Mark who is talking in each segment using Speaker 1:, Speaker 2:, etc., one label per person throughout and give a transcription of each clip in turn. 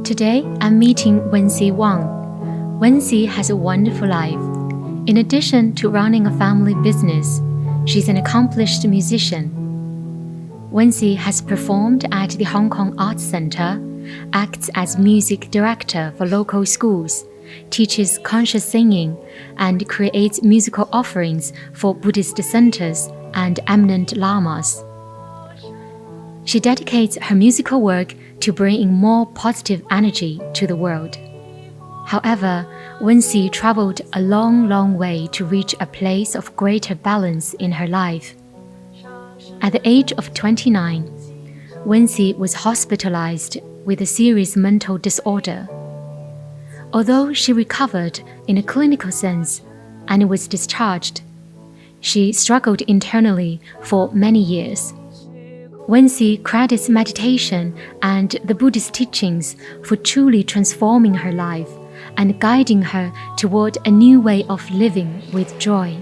Speaker 1: Today, I'm meeting Wincy Wong. Wincy has a wonderful life. In addition to running a family business, she's an accomplished musician. Wincy has performed at the Hong Kong Arts Centre, acts as music director for local schools, teaches conscious singing, and creates musical offerings for Buddhist centers and eminent lamas. She dedicates her musical work to bringing more positive energy to the world. However, Wincy traveled a long way to reach a place of greater balance in her life. At the age of 29, Wincy was hospitalized with a serious mental disorder. Although she recovered in a clinical sense and was discharged, she struggled internally for many years. Wincy credits meditation and the Buddhist teachings for truly transforming her life and guiding her toward a new way of living with joy.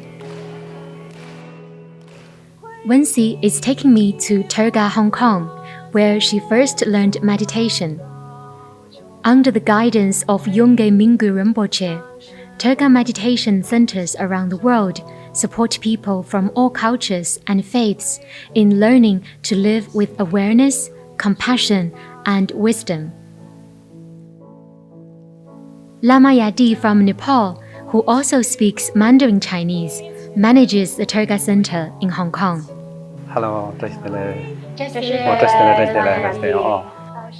Speaker 1: Wincy is taking me to Tergar, Hong Kong, where she first learned meditation. Under the guidance of Guoying Rinpoche, Tergar meditation centers around the world support people from all cultures and faiths in learning to live with awareness, compassion, and wisdom. Lama Yadi from Nepal, who also speaks Mandarin Chinese, manages the Tergar Center in Hong Kong.
Speaker 2: Hello,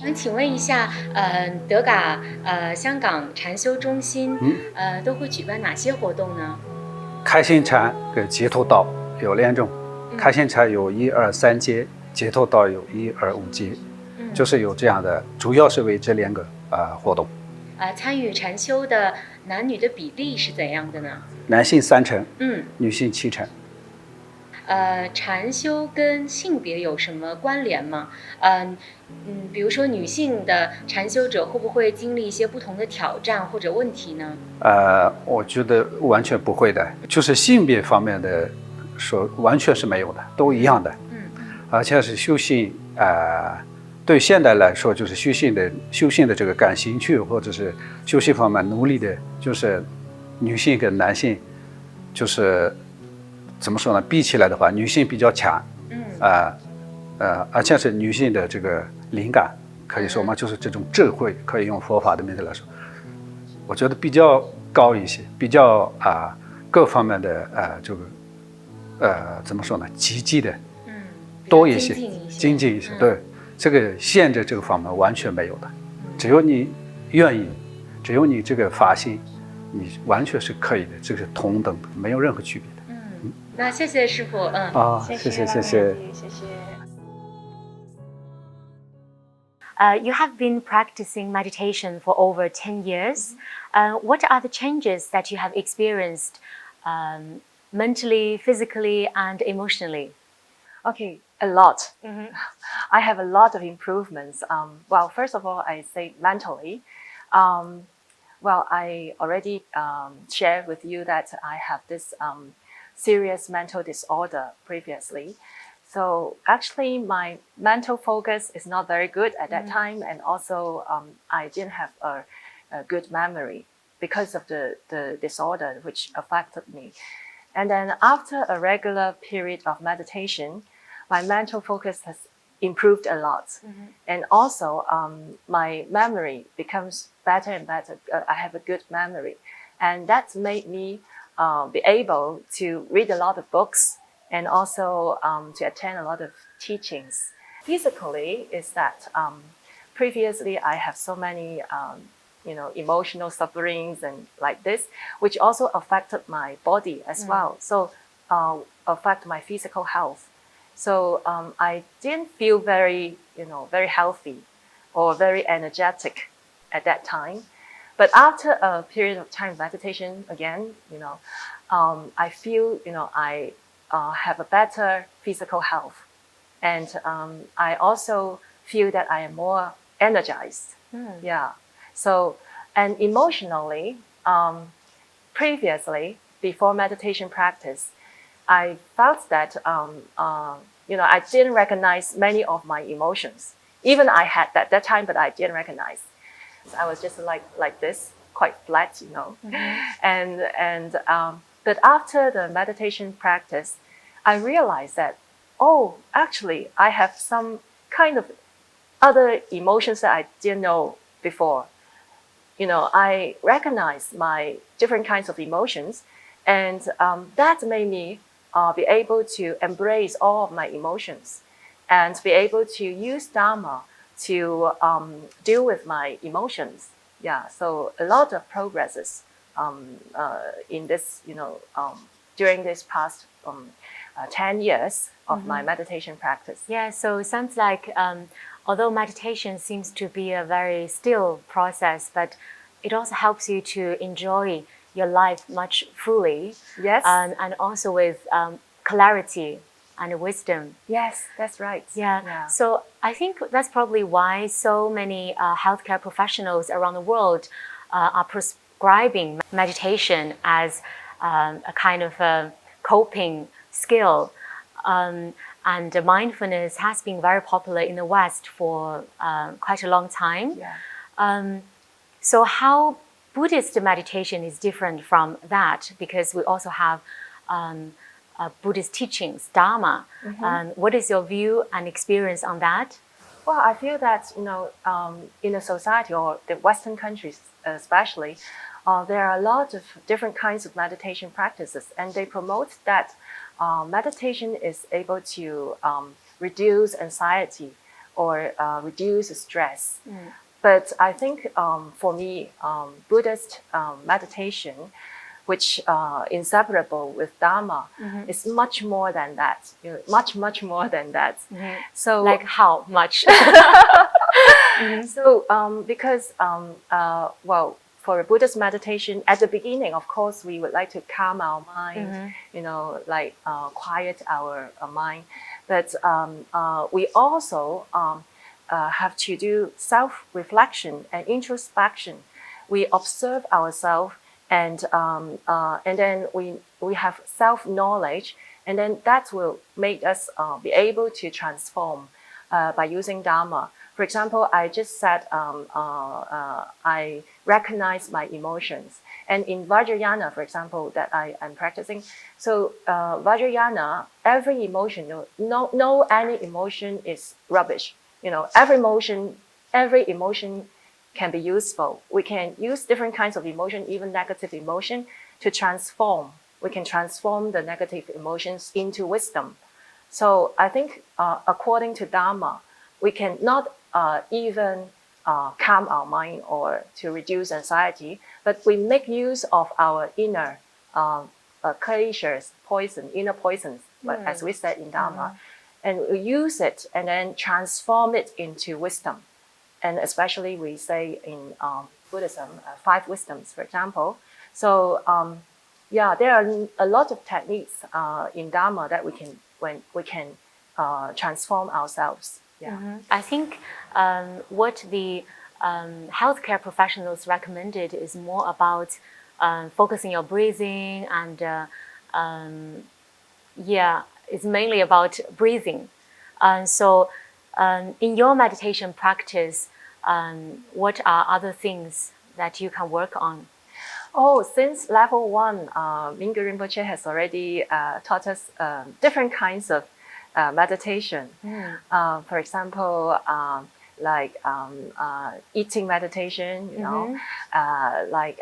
Speaker 1: 能请问一下，德嘎香港禅修中心，都会举办哪些活动呢？
Speaker 2: 开心禅跟解脱道有两种，开心禅有1、2、3阶，解脱道有1、2、5阶，就是有这样的，主要是为这两个活动。
Speaker 1: 参与禅修的男女的比例是怎样的呢？
Speaker 2: 男性3成，女性7成。
Speaker 1: 禅修跟性别有什么关联吗？比如说女性的禅修者会不会经历一些不同的挑战或者问题呢？
Speaker 2: 我觉得完全不会的，就是性别方面的说完全是没有的，都一样的。而且是修行对现代来说，就是修行的这个感兴趣或者是修行方面努力的，就是女性跟男性，就是怎么说呢？比起来的话，女性比较强，而且是女性的这个灵感，可以说嘛，就是这种智慧，可以用佛法的名字来说，我觉得比较高一些，比较各方面的这个怎么说呢？积极的多一些，精进一些，对，这个限制这个方面完全没有的，只有你愿意，只有你这个发心，你完全是可以的，这个是同等的，没有任何区别的。
Speaker 1: 那谢谢师父，
Speaker 2: 谢谢。
Speaker 1: You have been practicing meditation for over 10 years. What are the changes that you have experienced mentally, physically, and emotionally?
Speaker 3: Okay, a lot. I have a lot of improvements. Well, first of all, I say mentally. Well, I already shared with you that I have this serious mental disorder previously. So actually my mental focus is not very good at that time, and also I didn't have a good memory because of the disorder which affected me. And then after a regular period of meditation, my mental focus has improved a lot. And also my memory becomes better and better. I have a good memory, and that's made me be able to read a lot of books and also to attend a lot of teachings. Physically is that previously I have so many emotional sufferings and like this, which also affected my body as well. So affect my physical health. So I didn't feel very healthy or very energetic at that time. But after a period of time meditation, again, I feel, I have a better physical health. And I also feel that I am more energized. Yeah. So, and emotionally, previously, before meditation practice, I felt that, I didn't recognize many of my emotions. Even I had that time, but I didn't recognize. I was just like this, quite flat, you know. But after the meditation practice, I realized that, oh, actually, I have some kind of other emotions that I didn't know before. You know, I recognize my different kinds of emotions, and that made me be able to embrace all of my emotions and be able to use Dharma to deal with my emotions. Yeah, so a lot of progresses in this, you know, during this past 10 years of my meditation practice.
Speaker 1: Yeah, so it sounds like although meditation seems to be a very still process, but it also helps you to enjoy your life much fully.
Speaker 3: Yes.
Speaker 1: And also with clarity and wisdom.
Speaker 3: Yes, that's right.
Speaker 1: Yeah. So I think that's probably why so many healthcare professionals around the world are prescribing meditation as a kind of coping skill. And mindfulness has been very popular in the West for quite a long time.
Speaker 3: Yeah.
Speaker 1: So how Buddhist meditation is different from that, because we also have Buddhist teachings, Dharma. What is your view and experience on that?
Speaker 3: Well, I feel that, you know, in a society or the Western countries especially, there are a lot of different kinds of meditation practices, and they promote that meditation is able to reduce anxiety or reduce stress. But I think for me, Buddhist meditation, which inseparable with Dharma, is much more than that. You know, much more than that. So,
Speaker 1: like how much?
Speaker 3: So, because well, for Buddhist meditation, at the beginning, of course, we would like to calm our mind, you know, like quiet our mind. But we also have to do self-reflection and introspection. We observe ourselves, and then we have self-knowledge, and then that will make us be able to transform by using Dharma. For example, I just said I recognize my emotions. And in Vajrayana, for example, that I am practicing, so Vajrayana, every emotion, no any emotion is rubbish. You know, every emotion can be useful. We can use different kinds of emotion, even negative emotion, to transform. We can transform the negative emotions into wisdom. So I think according to Dharma, we can not even calm our mind or to reduce anxiety, but we make use of our inner poison, inner poisons, as we said in Dharma, and we use it and then transform it into wisdom. And especially we say in Buddhism, 5 wisdoms, for example. So yeah, there are a lot of techniques in Dharma that we can transform ourselves. Yeah.
Speaker 1: I think what the healthcare professionals recommended is more about focusing your breathing, and yeah, it's mainly about breathing. So in your meditation practice, what are other things that you can work on?
Speaker 3: Oh, since level 1, Mingyur Rinpoche has already taught us different kinds of meditation. For example, like eating meditation, you know, like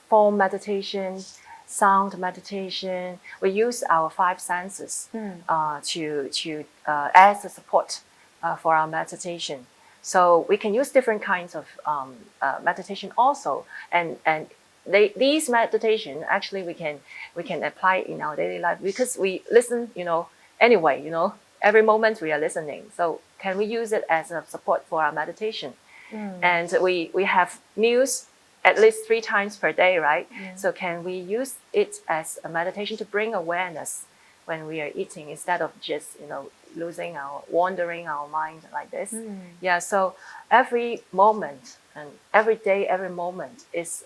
Speaker 3: form meditation, sound meditation. We use our 5 senses to as a support for our meditation. So we can use different kinds of meditation also, and these meditation actually we can apply in our daily life, because we listen, you know, anyway, you know, every moment we are listening. So can we use it as a support for our meditation? And we have meals at least 3 times per day, right? So can we use it as a meditation to bring awareness when we are eating, instead of just, you know, wandering our mind like this? Yeah, so every moment and every day, every moment is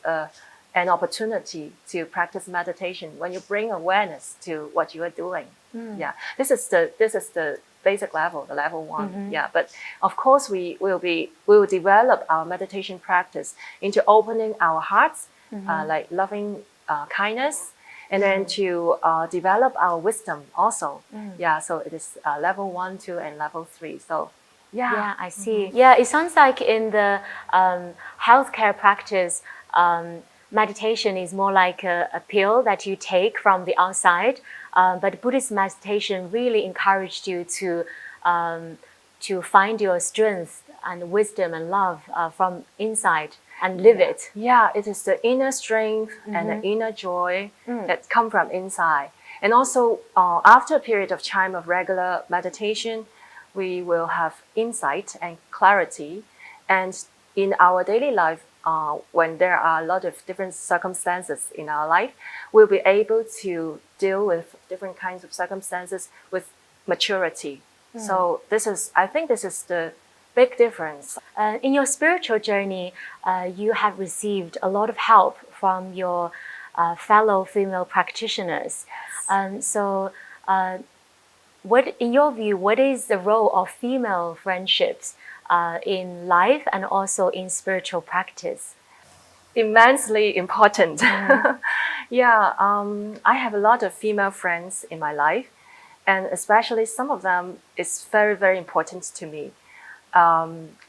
Speaker 3: an opportunity to practice meditation when you bring awareness to what you are doing. Yeah, this is the basic level, the level 1. Yeah, but of course we will develop our meditation practice into opening our hearts, like loving kindness, and then to develop our wisdom also. Yeah, so it is level 1, 2, and level 3. So
Speaker 1: yeah, I see. Yeah, it sounds like in the healthcare practice, meditation is more like a pill that you take from the outside. But Buddhist meditation really encouraged you to find your strength and wisdom and love from inside and live it.
Speaker 3: Yeah, it is the inner strength and the inner joy that come from inside. And also, after a period of time of regular meditation, we will have insight and clarity. And in our daily life, when there are a lot of different circumstances in our life, we'll be able to deal with different kinds of circumstances with maturity. So I think this is the big difference.
Speaker 1: In your spiritual journey, you have received a lot of help from your fellow female practitioners. So what, in your view, what is the role of female friendships in life and also in spiritual practice?
Speaker 3: Immensely important. Yeah, I have a lot of female friends in my life, and especially some of them is very, very important to me.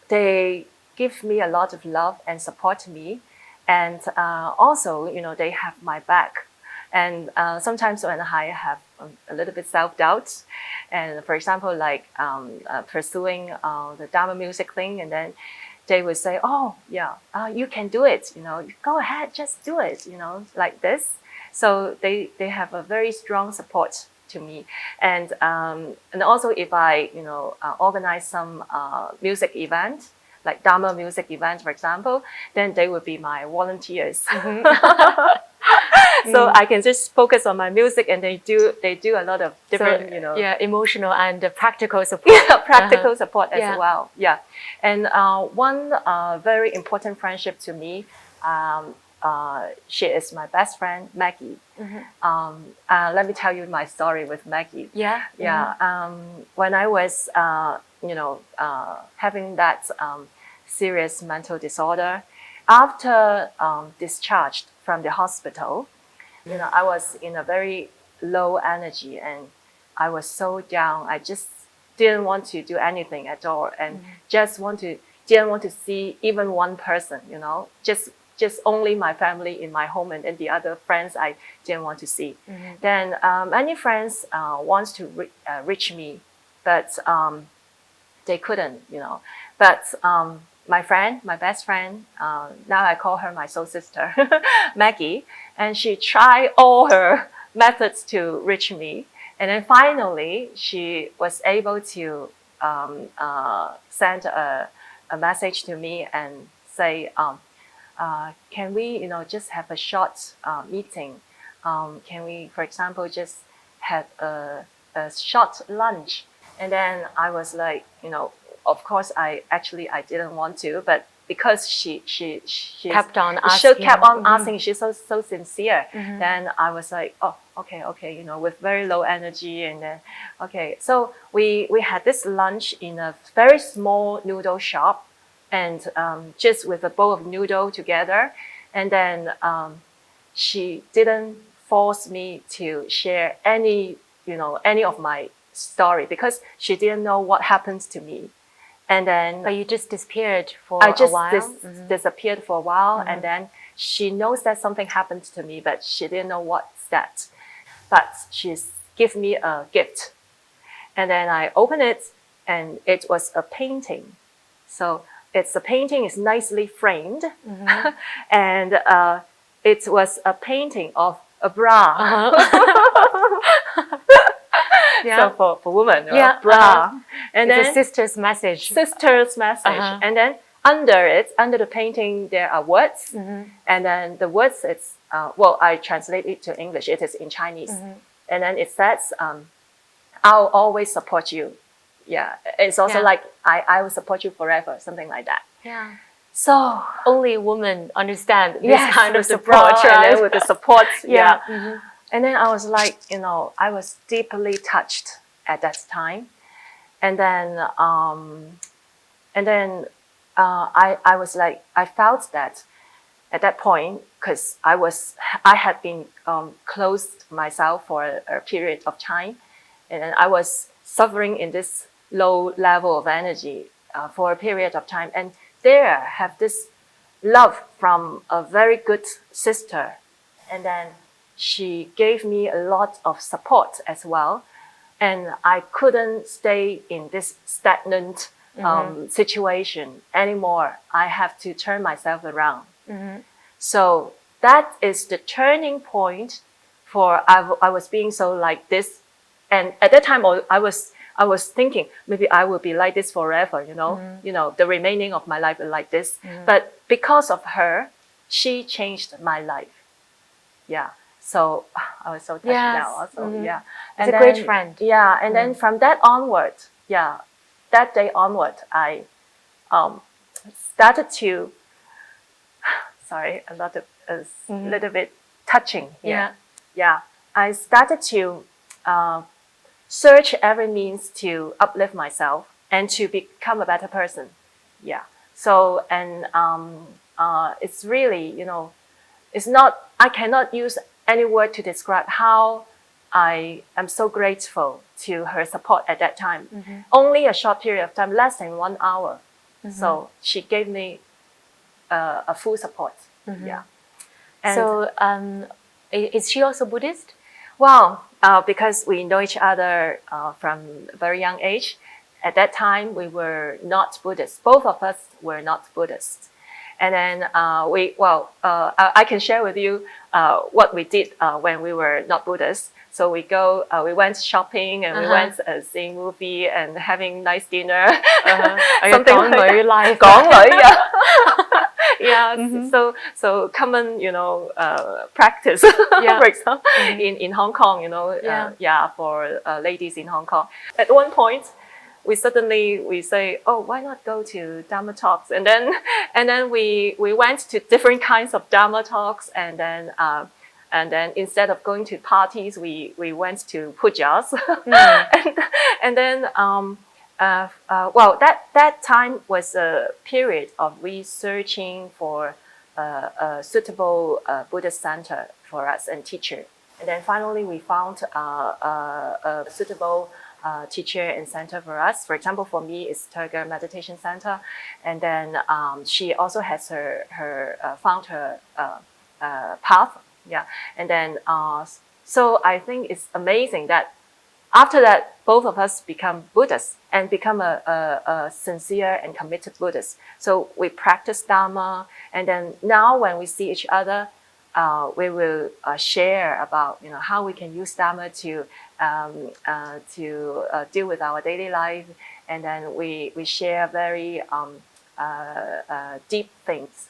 Speaker 3: They give me a lot of love and support to me, and also, they have my back. And sometimes when I have a little bit self-doubt, and for example, like pursuing the Dharma music thing, and then they would say, "Oh, yeah, you can do it. Go ahead, just do it. Like this." So they have a very strong support to me, and also if I organize some music event, like Dharma music event, for example, then they would be my volunteers. So I can just focus on my music, and they do a lot of different,
Speaker 1: emotional and practical support.
Speaker 3: Yeah, practical support as well. Yeah, and one very important friendship to me, she is my best friend, Maggie. Let me tell you my story with Maggie.
Speaker 1: Yeah.
Speaker 3: When I was, having that serious mental disorder, after discharged from the hospital, I was in a very low energy, and I was so down. I just didn't want to do anything at all, and didn't want to see even one person. Just only my family in my home, and the other friends I didn't want to see. Then many friends wants to reach me, but they couldn't. But my best friend, now I call her my soul sister, Maggie, and she tried all her methods to reach me. And then finally, she was able to send a message to me and say, can we, just have a short meeting? Can we, for example, just have a short lunch? And then I was like, of course, I didn't want to, but because she
Speaker 1: kept on asking,
Speaker 3: she's so sincere. Then I was like, oh, okay, with very low energy, and then okay. So we had this lunch in a very small noodle shop, and just with a bowl of noodle together, and then she didn't force me to share any of my story, because she didn't know what happens to me. And then
Speaker 1: but you just disappeared for a while?
Speaker 3: I just disappeared for a while, and then she knows that something happened to me, but she didn't know what's that. But she's give me a gift, and then I opened it, and it was a painting. So the painting is nicely framed, and it was a painting of a bra. So for women, bra. And
Speaker 1: it's
Speaker 3: then
Speaker 1: a sister's message.
Speaker 3: And then under the painting, there are words. And then the words, it's, I translate it to English. It is in Chinese. And then it says, I'll always support you. Yeah. It's also like, I will support you forever, something like that.
Speaker 1: Yeah.
Speaker 3: So
Speaker 1: only women understand this kind of support,
Speaker 3: right?
Speaker 1: And
Speaker 3: then with the support, And then I was like, I was deeply touched at that time. And then I was like, I felt that at that point, because I had been closed myself for a period of time, and then I was suffering in this low level of energy for a period of time. And there have this love from a very good sister, and then she gave me a lot of support as well. And I couldn't stay in this stagnant situation anymore. I have to turn myself around. So that is the turning point for I was being so like this. And at that time, I was thinking maybe I will be like this forever, you know, the remaining of my life like this. But because of her, she changed my life. Yeah. So I was so touched now also. Yeah.
Speaker 1: It's a great friend.
Speaker 3: Yeah. And then from that onward, that day onward, I started to, sorry, a little bit touching here. Yeah. I started to search every means to uplift myself and to become a better person. Yeah. So, and it's really, you know, it's not, I cannot use any word to describe how I am so grateful to her support at that time. Only a short period of time, less than 1 hour. So she gave me a full support. Yeah. And
Speaker 1: so is she also Buddhist?
Speaker 3: well, because we know each other from a very young age, at that time we were not Buddhists. Both of us were not Buddhists. And then I can share with you what we did when we were not Buddhists. So we went shopping and we went seeing movie and having nice dinner. Something like that. Yeah. So common, you know, practice, for example, in Hong Kong, you know, for ladies in Hong Kong. At one point, we say, oh, why not go to Dharma talks? And then we went to different kinds of Dharma talks, and then instead of going to parties, we went to pujas. and then that time was a period of researching for a suitable Buddhist center for us and teacher. And then finally we found a suitable teacher and center for us. For example, for me, it's Tergar Meditation Center. And then she also has found her path. Yeah. And then, so I think it's amazing that after that, both of us become Buddhists and become a sincere and committed Buddhist. So we practice Dharma. And then now when we see each other, we will share about, you know, how we can use Dharma to deal with our daily life. And then we share very deep things,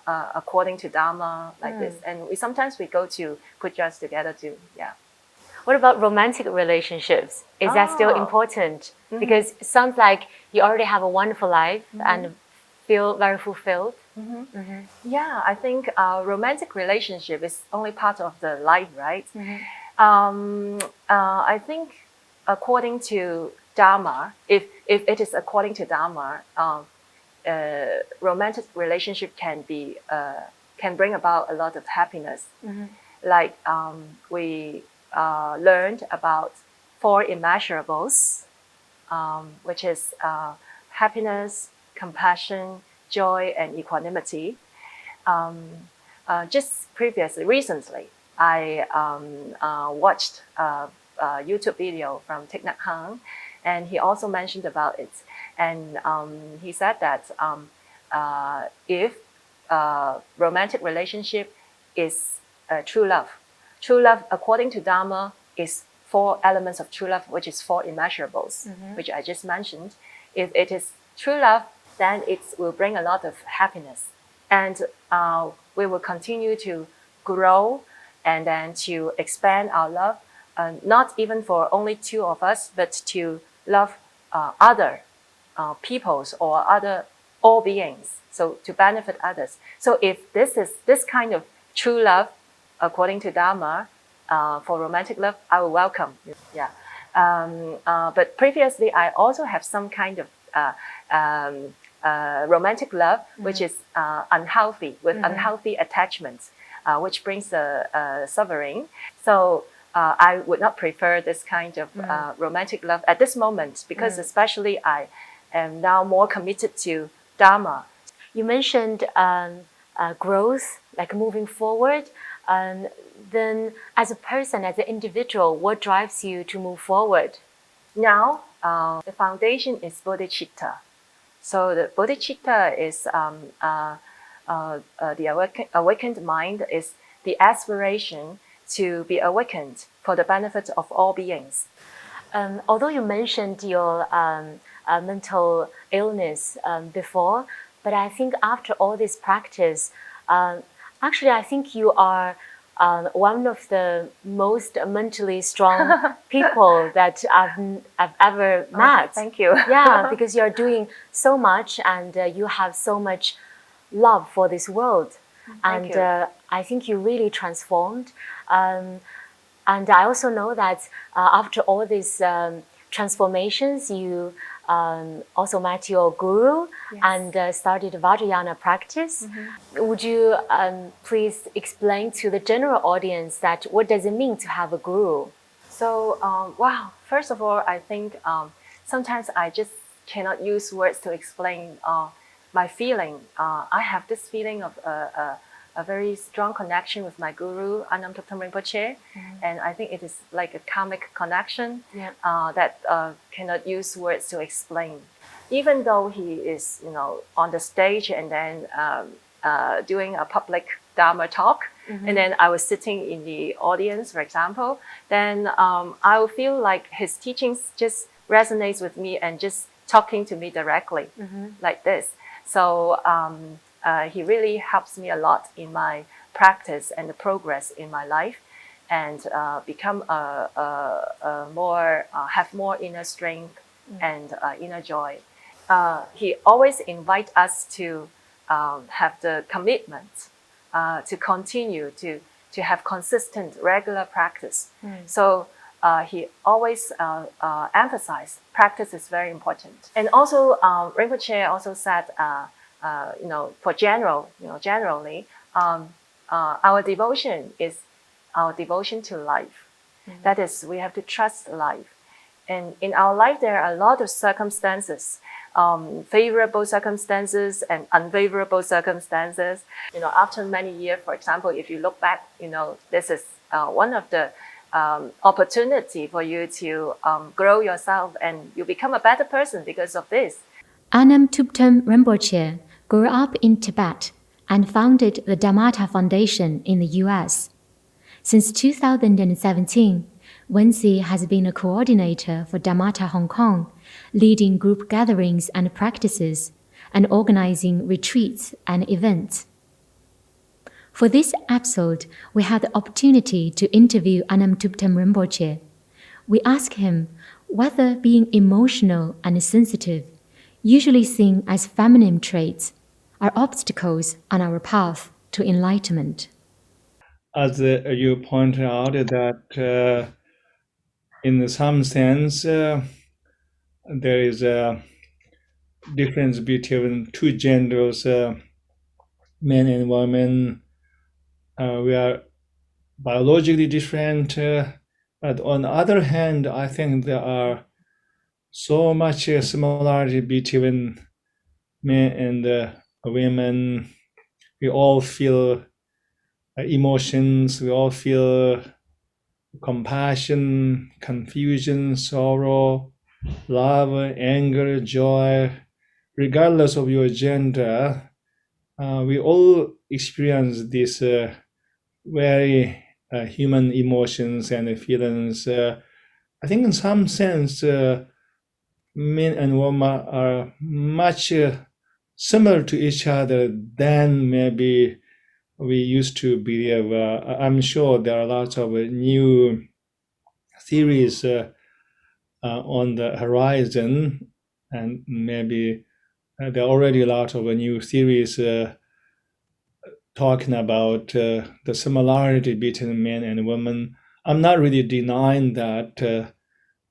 Speaker 3: according to Dharma, like this. And sometimes we go to pujas together too. Yeah.
Speaker 1: What about romantic relationships? Is that still important? Because it sounds like you already have a wonderful life and feel very fulfilled.
Speaker 3: Yeah, I think romantic relationship is only part of the life, right? I think according to Dharma, if it is according to Dharma, romantic relationship can bring about a lot of happiness. Like we learned about 4 immeasurables, which is happiness, compassion, joy, and equanimity. Just recently, I watched a YouTube video from Thich Nhat Hanh, and he also mentioned about it. And he said that if romantic relationship is true love according to Dharma is 4 elements of true love, which is 4 immeasurables, which I just mentioned. If it is true love, then it will bring a lot of happiness. And we will continue to grow and then to expand our love, not even for only 2 of us, but to love other peoples or all beings, so to benefit others. So if this kind of true love, according to Dharma, for romantic love, I will welcome. Yeah. But previously, I also have some kind of romantic love, which is unhealthy, with unhealthy attachments, which brings suffering. So I would not prefer this kind of romantic love at this moment, because especially I am now more committed to Dharma.
Speaker 1: You mentioned growth, like moving forward. Then as a person, as an individual, what drives you to move forward?
Speaker 3: Now, the foundation is bodhicitta. So the bodhicitta is the awakened mind, is the aspiration to be awakened for the benefit of all beings.
Speaker 1: Although you mentioned your mental illness before, but I think after all this practice, actually I think you are one of the most mentally strong people that I've ever met.
Speaker 3: Oh, thank you.
Speaker 1: Yeah, because you're doing so much and you have so much love for this world.
Speaker 3: Thank
Speaker 1: and
Speaker 3: you.
Speaker 1: I think you really transformed. And I also know that after all these transformations, you also met your guru.
Speaker 3: Yes.
Speaker 1: And started Vajrayana practice. Would you please explain to the general audience that what does it mean to have a guru?
Speaker 3: So, wow, first of all, I think sometimes I just cannot use words to explain my feeling. I have this feeling of a very strong connection with my guru, Anam Thubten Rinpoche, and I think it is like a karmic connection that cannot use words to explain. Even though he is, on the stage and then doing a public Dharma talk, and then I was sitting in the audience, for example, then I will feel like his teachings just resonates with me and just talking to me directly, like this. So he really helps me a lot in my practice and the progress in my life, and become have more inner strength and inner joy. He always invites us to have the commitment to continue to have consistent, regular practice. So he always emphasized practice is very important. And also, Rinpoche also said, generally, our devotion is our devotion to life. That is, we have to trust life. And in our life, there are a lot of circumstances, favorable circumstances and unfavorable circumstances. After many years, for example, if you look back, this is one of the opportunity for you to grow yourself, and you become a better person because of this.
Speaker 1: Anam Thubten Rinpoche grew up in Tibet and founded the Damata Foundation in the US. Since 2017, Wincy has been a coordinator for Damata Hong Kong, leading group gatherings and practices, and organizing retreats and events. For this episode, we had the opportunity to interview Anam Thubten Rinpoche. We asked him whether being emotional and sensitive, usually seen as feminine traits, are obstacles on our path to enlightenment.
Speaker 4: As you pointed out, that in some sense, there is a difference between two genders, men and women. We are biologically different, but on the other hand, I think there are so much similarity between men and women. We all feel emotions, we all feel compassion, confusion, sorrow, love, anger, joy. Regardless of your gender, we all experience these very human emotions and feelings. I think in some sense, men and women are much similar to each other than maybe we used to believe. I'm sure there are lots of new theories on the horizon, and maybe there are already a lot of new theories talking about the similarity between men and women. I'm not really denying that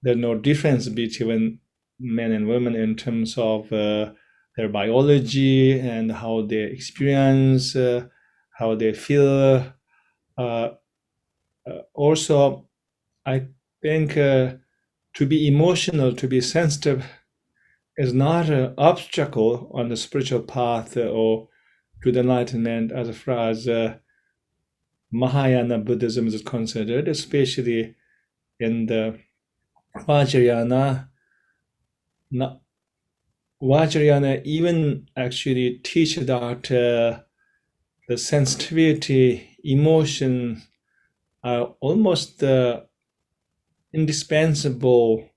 Speaker 4: there's no difference between men and women in terms of their biology and how they experience, how they feel. Also, I think to be emotional, to be sensitive is not an obstacle on the spiritual path or to the enlightenment as far as Mahayana Buddhism is considered, especially in the Vajrayana. Vajrayana even actually teach that the sensitivity, emotion are almost the indispensable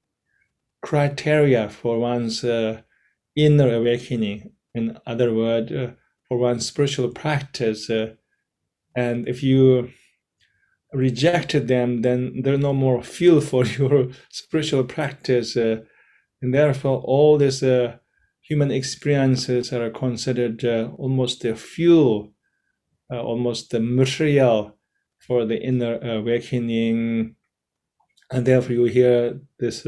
Speaker 4: criteria for one's inner awakening. In other words, for one's spiritual practice. And if you rejected them, then there's no more fuel for your spiritual practice. And therefore, all these human experiences are considered almost a fuel, almost the material for the inner awakening. And therefore, you hear this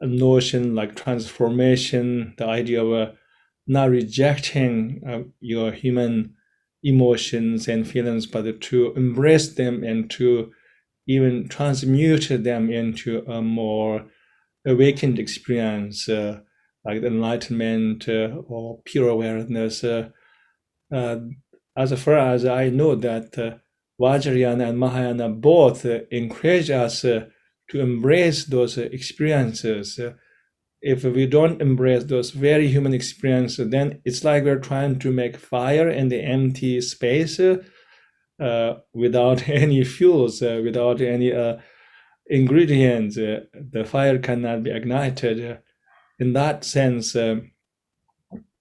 Speaker 4: notion like transformation, the idea of not rejecting your human emotions and feelings, but to embrace them and to even transmute them into a more awakened experience, like enlightenment or pure awareness. As far as I know, that Vajrayana and Mahayana both encourage us to embrace those experiences. If we don't embrace those very human experiences, then it's like we're trying to make fire in the empty space without any fuels, without any ingredients. The fire cannot be ignited. In that sense, the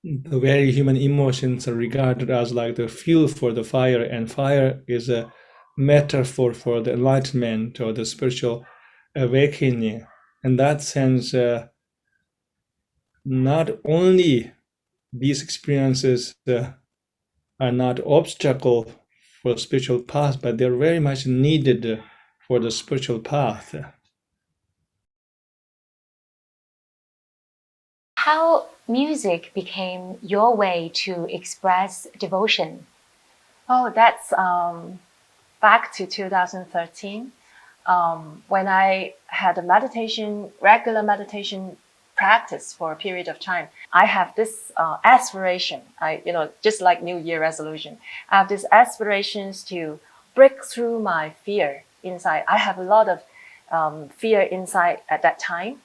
Speaker 4: very human emotions are regarded as like the fuel for the fire, and fire is a metaphor for the enlightenment or the spiritual awakening. In that sense, not only these experiences are not obstacle for spiritual path, but they're very much needed for the spiritual path.
Speaker 1: How music became your way to express devotion?
Speaker 3: Oh, that's back to 2013 when I had a regular meditation practice for a period of time. I have this aspiration, just like New Year resolution, I have these aspirations to break through my fear inside. I have a lot of fear inside at that time,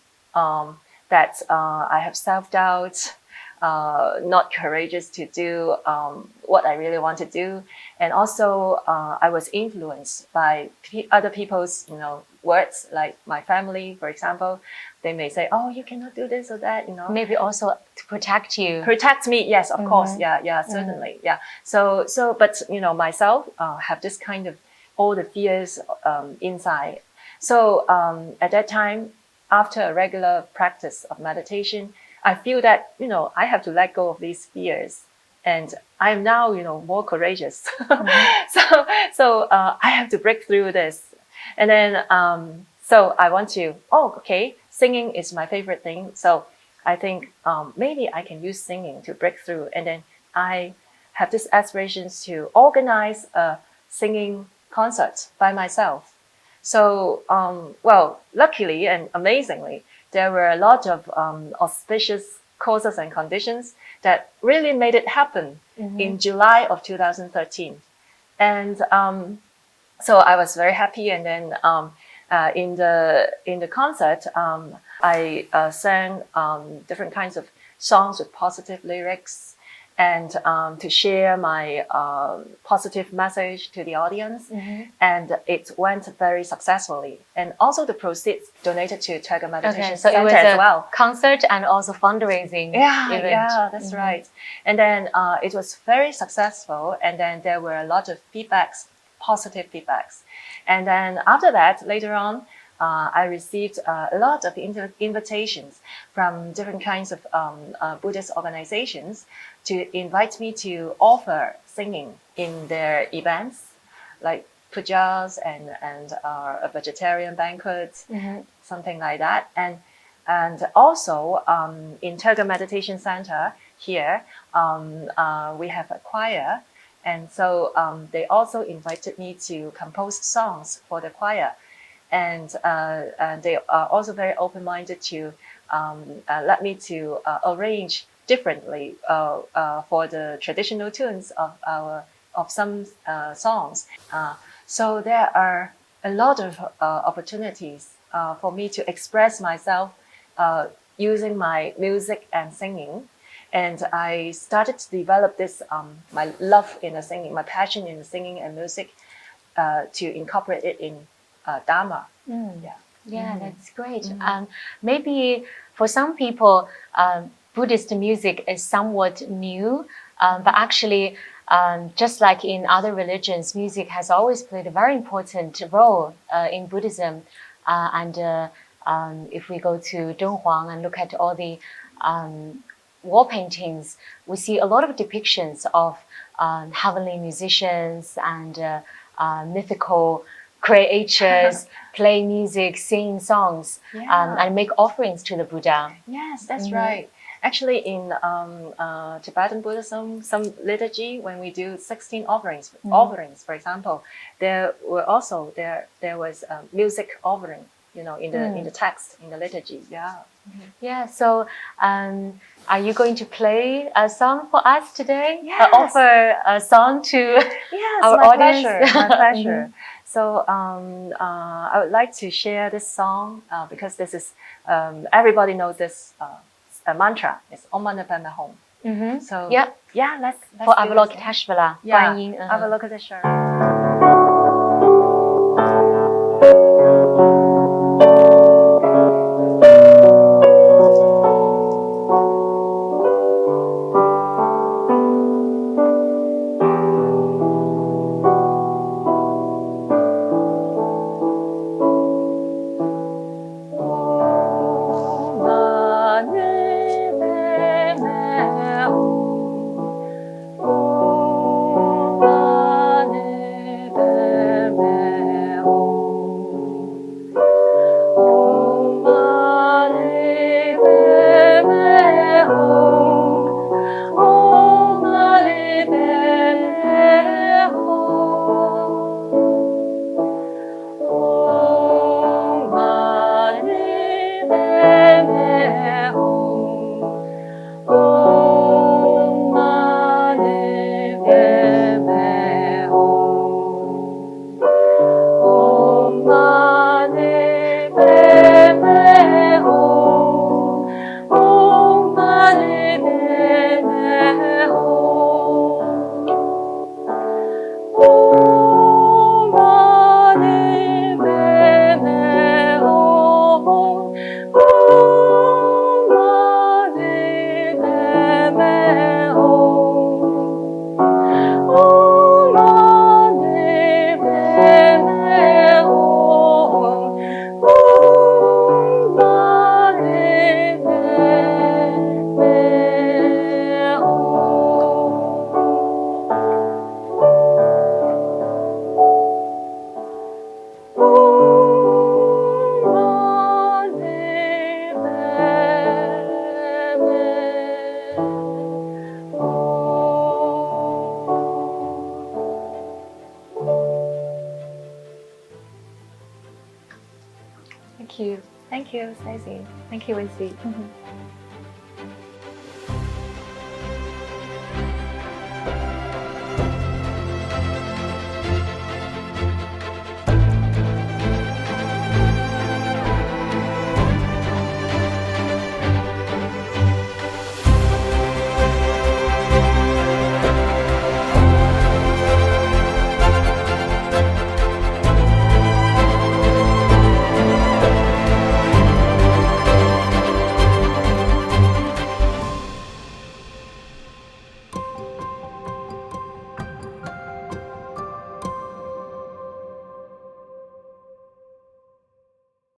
Speaker 3: that I have self-doubt, not courageous to do what I really want to do. And also I was influenced by other people's words, like my family, for example. They may say, oh, you cannot do this or that,
Speaker 1: Maybe also to protect you.
Speaker 3: Protect me, yes, of course. Yeah, certainly. Yeah. So, but myself have this kind of all the fears inside. So at that time, after a regular practice of meditation, I feel that, I have to let go of these fears, and I am now, more courageous. So I have to break through this. And then, so I want to, singing is my favorite thing. So I think maybe I can use singing to break through. And then I have this aspirations to organize a singing concert by myself. So, luckily and amazingly, there were a lot of auspicious causes and conditions that really made it happen in July of 2013. And so I was very happy. And then in the concert, I sang different kinds of songs with positive lyrics, and to share my positive message to the audience. And it went very successfully. And also the proceeds donated to Tergar Meditation
Speaker 1: so
Speaker 3: Center
Speaker 1: it was
Speaker 3: as well.
Speaker 1: Concert and also fundraising event.
Speaker 3: Yeah, that's right. And then it was very successful. And then there were a lot of feedbacks, positive feedbacks. And then after that, later on, I received a lot of invitations from different kinds of Buddhist organizations to invite me to offer singing in their events, like pujas and a vegetarian banquet, something like that. And also in Tergar Meditation Center here, we have a choir. And so they also invited me to compose songs for the choir. And they are also very open-minded to let me to arrange differently for the traditional tunes of some songs. So there are a lot of opportunities for me to express myself using my music and singing. And I started to develop this, my love in the singing, my passion in the singing and music, to incorporate it in Dharma.
Speaker 1: Yeah, that's great. Maybe for some people, Buddhist music is somewhat new, but actually, just like in other religions, music has always played a very important role in Buddhism. If we go to Dunhuang and look at all the wall paintings, we see a lot of depictions of heavenly musicians and mythical creatures play music, sing songs, and make offerings to the Buddha.
Speaker 3: Yes, that's right. Actually, in Tibetan Buddhism, some liturgy, when we do 16 offerings, for example, there was music offering, in the text, in the liturgy.
Speaker 1: Yeah. So, are you going to play a song for us today?
Speaker 3: Yes.
Speaker 1: Offer a song to our
Speaker 3: my
Speaker 1: audience.
Speaker 3: Pleasure, my pleasure. So I would like to share this song because this is everybody knows this mantra. It's Om Mani Padme Hum. So let's
Speaker 1: for
Speaker 3: do this.
Speaker 1: Avalokiteshvara, Guanyin.
Speaker 3: Avalokiteshvara.
Speaker 1: Thank you.
Speaker 3: Thank you, Stacy. Thank you, Wincy.